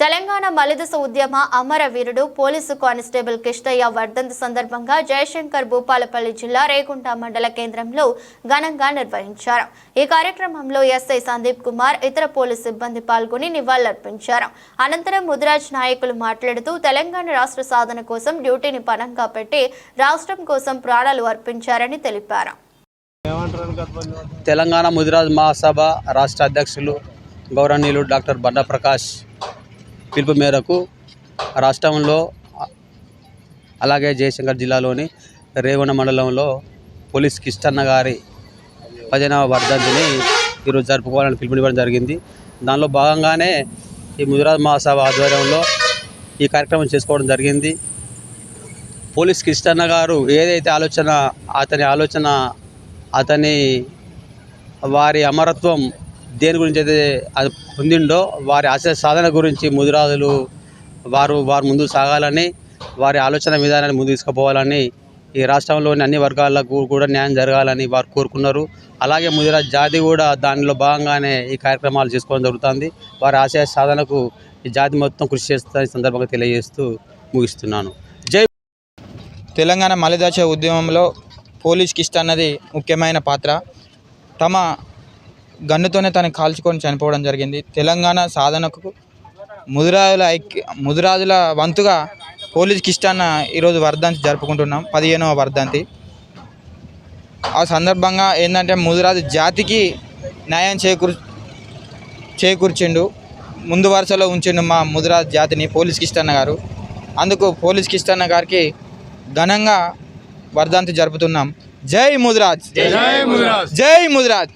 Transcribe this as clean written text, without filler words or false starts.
తెలంగాణ మలిదశ ఉద్యమ అమరవీరుడు police constable Kishtaiah వర్ధంతి సందర్భంగా జయశంకర్ భూపాలపల్లి జిల్లా రేగుంట మండల కేంద్రంలో ఘనంగా నిర్వహించారు. ఈ కార్యక్రమంలో ఎస్ఐ సందీప్ కుమార్ ఇతర పోలీసు సిబ్బంది పాల్గొని నివాళులర్పించారు. అనంతరం ముదిరాజ్ నాయకులు మాట్లాడుతూ తెలంగాణ రాష్ట్ర సాధన కోసం డ్యూటీని పణంగా పెట్టి రాష్ట్రం కోసం ప్రాణాలు అర్పించారని తెలిపారు. తెలంగాణ ముదిరాజ్ మహాసభ రాష్ట్ర అధ్యక్షులు గౌరవనీయులు డాక్టర్ బండా ప్రకాష్ పిలుపు మేరకు రాష్ట్రంలో అలాగే జయశంకర్ జిల్లాలోని రేగొండ మండలంలో పోలీస్ కిష్టన్న గారి 15వ వర్ధంతిని ఈరోజు జరుపుకోవాలని పిలుపునివ్వడం జరిగింది. దానిలో భాగంగానే ఈ ముదిరాజ్ మహాసభ ఆధ్వర్యంలో ఈ కార్యక్రమం చేసుకోవడం జరిగింది. పోలీస్ కిష్టన్న గారు ఏదైతే అతని వారి అమరత్వం దేని గురించి అయితే పొందిండో వారి ఆశయ సాధన గురించి ముదిరాజులు వారు ముందుకు సాగాలని, వారి ఆలోచన విధానాన్ని ముందుకు తీసుకుపోవాలని, ఈ రాష్ట్రంలోని అన్ని వర్గాలకు కూడా న్యాయం జరగాలని వారు కోరుకున్నారు. అలాగే ముదిరాజ్ జాతి కూడా దానిలో భాగంగానే ఈ కార్యక్రమాలు చేసుకోవడం జరుగుతుంది. వారి ఆశయ సాధనకు ఈ జాతి మొత్తం కృషి చేస్తుందని సందర్భంగా తెలియజేస్తూ ముగిస్తున్నాను. జై తెలంగాణ మలిదశ ఉద్యమంలో పోలీస్ కిష్టన్నది ముఖ్యమైన పాత్ర. తమ గన్నుతోనే తను కాల్చుకొని చనిపోవడం జరిగింది. తెలంగాణ సాధనకు ముదిరాజుల వంతుగా పోలీస్ కిష్టన్న ఈరోజు వర్ధంతి జరుపుకుంటున్నాం, 15వ వర్ధంతి. ఆ సందర్భంగా ఏంటంటే ముదిరాజు జాతికి న్యాయం చేకూర్చిండు, ముందు వరుసలో ఉంచిండు మా ముదిరాజు జాతిని పోలీస్ కిష్టన్న గారు. అందుకు పోలీస్ కిష్టన్న గారికి ఘనంగా వర్ధంతి జరుపుతున్నాం. జై ముదిరాజ్, జై ముదిరాజ్, జై ముదిరాజ్.